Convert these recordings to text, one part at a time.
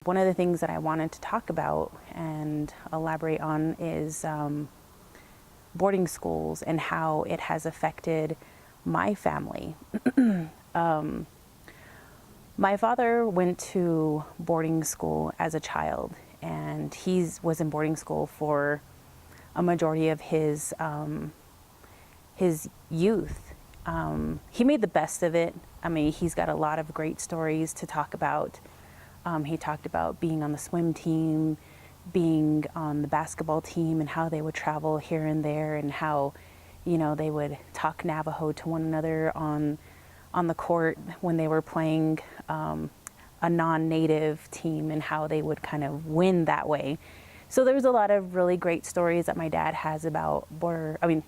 one of the things that I wanted to talk about and elaborate on is boarding schools and how it has affected my family. My father went to boarding school as a child, and he was in boarding school for a majority of his youth. He made the best of it. I mean, he's got a lot of great stories to talk about. He talked about being on the swim team, being on the basketball team, and how they would travel here and there, and how, you know, they would talk Navajo to one another on the court when they were playing a non-native team, and how they would kind of win that way. So there's a lot of really great stories that my dad has about boarding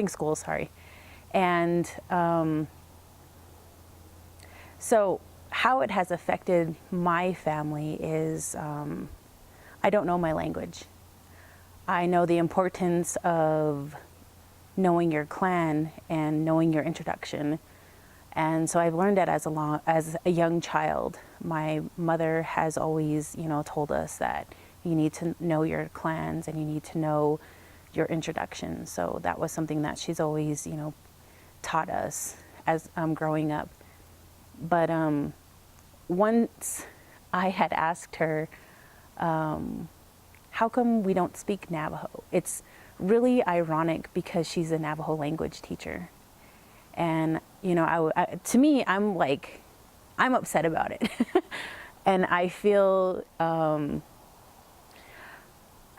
school, sorry. And so how it has affected my family is I don't know my language. I know the importance of knowing your clan and knowing your introduction. And so I've learned that as a young child. My mother has always, you know, told us that you need to know your clans and you need to know your introduction. So that was something that she's always, you know, taught us as growing up. But once I had asked her, how come we don't speak Navajo? It's really ironic because she's a Navajo language teacher. And, you know, to me, I'm upset about it. And I feel, I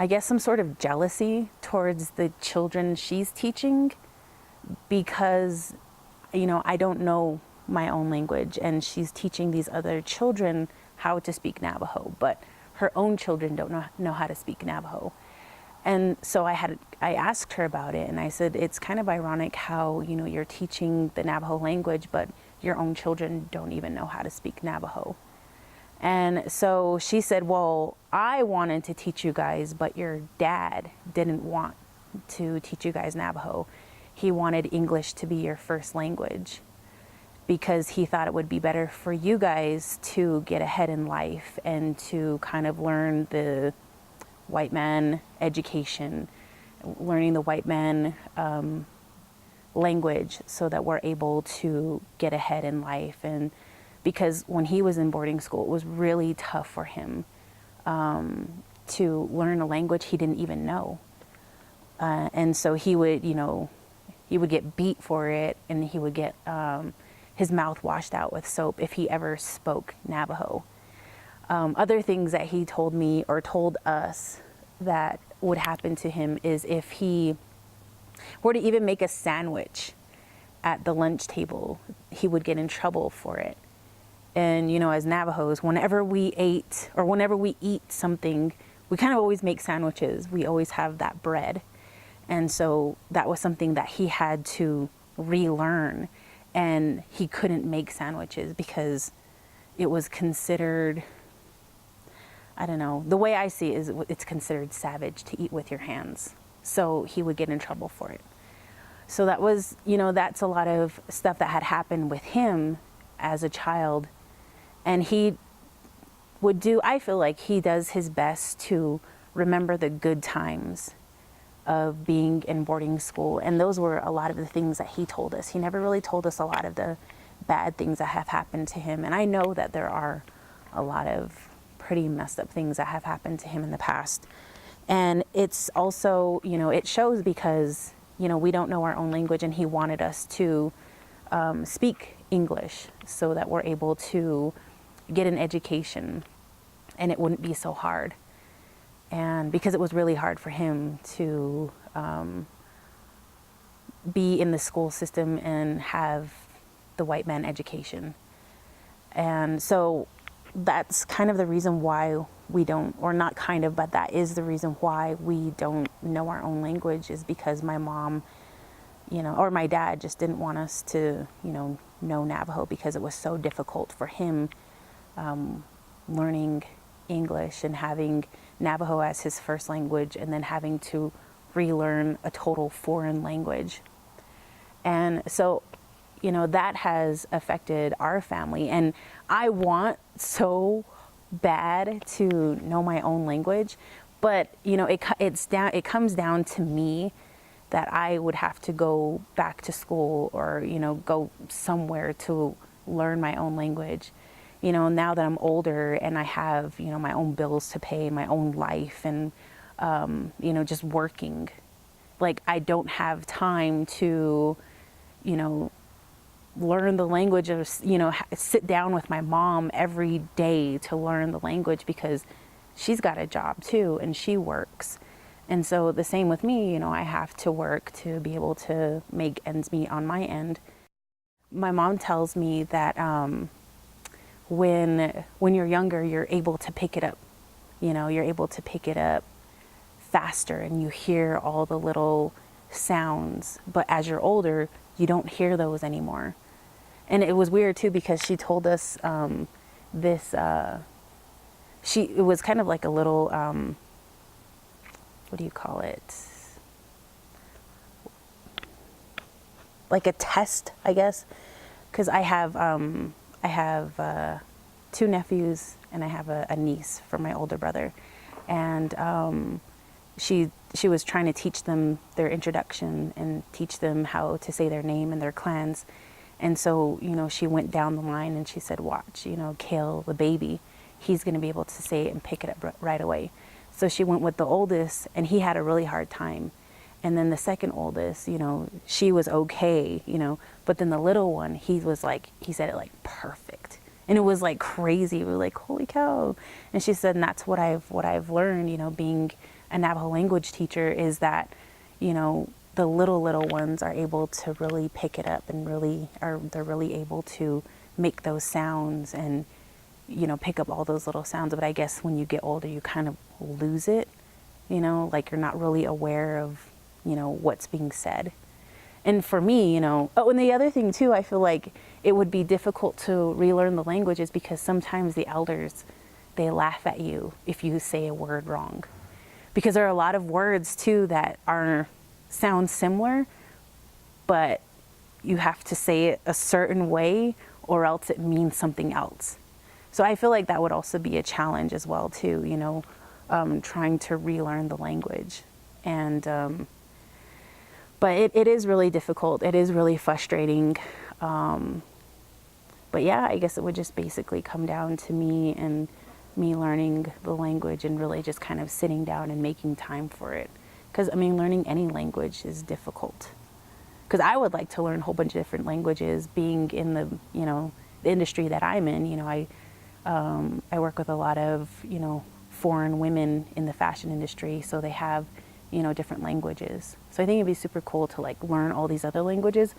guess, some sort of jealousy towards the children she's teaching because, you know, I don't know my own language, and she's teaching these other children how to speak Navajo, but her own children don't know how to speak Navajo. And so I asked her about it, and I said, it's kind of ironic how, you know, you're teaching the Navajo language, but your own children don't even know how to speak Navajo. And so she said, well, I wanted to teach you guys, but your dad didn't want to teach you guys Navajo. He wanted English to be your first language because he thought it would be better for you guys to get ahead in life and to kind of learn the white man education, learning the white man language so that we're able to get ahead in life. And because when he was in boarding school, it was really tough for him to learn a language he didn't even know. And so he would, you know, he would get beat for it, and he would get his mouth washed out with soap if he ever spoke Navajo. Other things that he told me or told us that would happen to him is if he were to even make a sandwich at the lunch table, he would get in trouble for it. And, you know, as Navajos, whenever we ate or whenever we eat something, we kind of always make sandwiches. We always have that bread. And so that was something that he had to relearn. And he couldn't make sandwiches because it was considered, I don't know, the way I see it is it's considered savage to eat with your hands. So he would get in trouble for it. So that was, you know, that's a lot of stuff that had happened with him as a child. And he would do, I feel like he does his best to remember the good times of being in boarding school. And those were a lot of the things that he told us. He never really told us a lot of the bad things that have happened to him. And I know that there are a lot of pretty messed up things that have happened to him in the past. And it's also, you know, it shows because, you know, we don't know our own language, and he wanted us to speak English so that we're able to get an education and it wouldn't be so hard. And because it was really hard for him to be in the school system and have the white man education. And so that's kind of the reason why we don't, or not kind of, but that is the reason why we don't know our own language, is because my mom, you know, or my dad just didn't want us to, you know Navajo, because it was so difficult for him learning English and having Navajo as his first language, and then having to relearn a total foreign language. And so, that has affected our family. And I want so bad to know my own language, but it comes down to me that I would have to go back to school or go somewhere to learn my own language. Now that I'm older and I have my own bills to pay, my own life, and just working, like I don't have time to learn the language of sit down with my mom every day to learn the language, because she's got a job too and she works. And so the same with me, I have to work to be able to make ends meet on my end. My mom tells me that when you're younger, you're able to pick it up. You're able to pick it up faster and you hear all the little sounds. But as you're older, you don't hear those anymore. And it was weird too, because she told us it was kind of like a little, what do you call it? Like a test, I guess. Because I have 2 nephews and I have a niece from my older brother. And she was trying to teach them their introduction and teach them how to say their name and their clans. And so, she went down the line and she said, watch, Kale, the baby, he's going to be able to say it and pick it up right away. So she went with the oldest and he had a really hard time. And then the second oldest, she was okay, but then the little one, he said it like perfect. And it was like crazy. We were like, holy cow. And she said, and that's what I've learned, being a Navajo language teacher, is that, the little ones are able to really pick it up and they're really able to make those sounds and, pick up all those little sounds. But I guess when you get older, you kind of lose it, like you're not really aware of, what's being said. And for me, oh, and the other thing too, I feel like it would be difficult to relearn the languages because sometimes the elders, they laugh at you if you say a word wrong. Because there are a lot of words too that sound similar, but you have to say it a certain way or else it means something else. So I feel like that would also be a challenge as well too, trying to relearn the language. And but it is really difficult. It is really frustrating. But yeah, I guess it would just basically come down to me and me learning the language and really just kind of sitting down and making time for it. Because, learning any language is difficult. Because I would like to learn a whole bunch of different languages, being in the, the industry that I'm in. I work with a lot of, foreign women in the fashion industry, so they have, different languages. So I think it'd be super cool to learn all these other languages,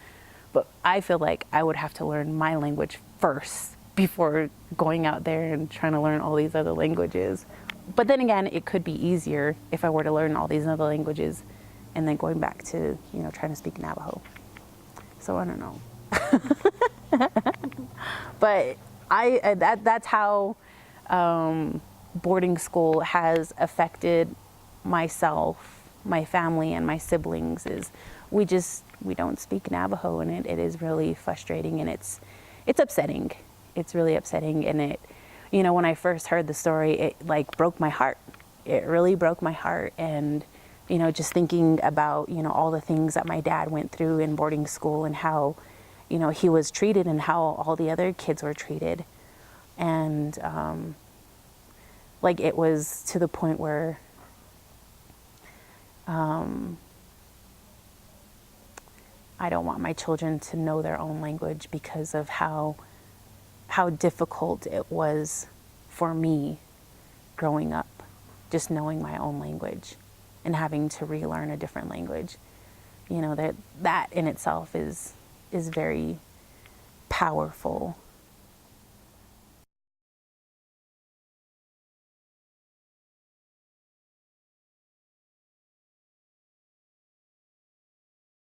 but I feel like I would have to learn my language first before going out there and trying to learn all these other languages. But then again, it could be easier if I were to learn all these other languages and then going back to, trying to speak Navajo. So I don't know. But that's how boarding school has affected myself, my family, and my siblings. Is we don't speak Navajo, and it is really frustrating, and it's upsetting. It's really upsetting, and it, when I first heard the story, it broke my heart. It really broke my heart, and just thinking about all the things that my dad went through in boarding school and how he was treated and how all the other kids were treated, and it was to the point where I don't want my children to know their own language because of how difficult it was for me growing up, just knowing my own language and having to relearn a different language. That in itself is very powerful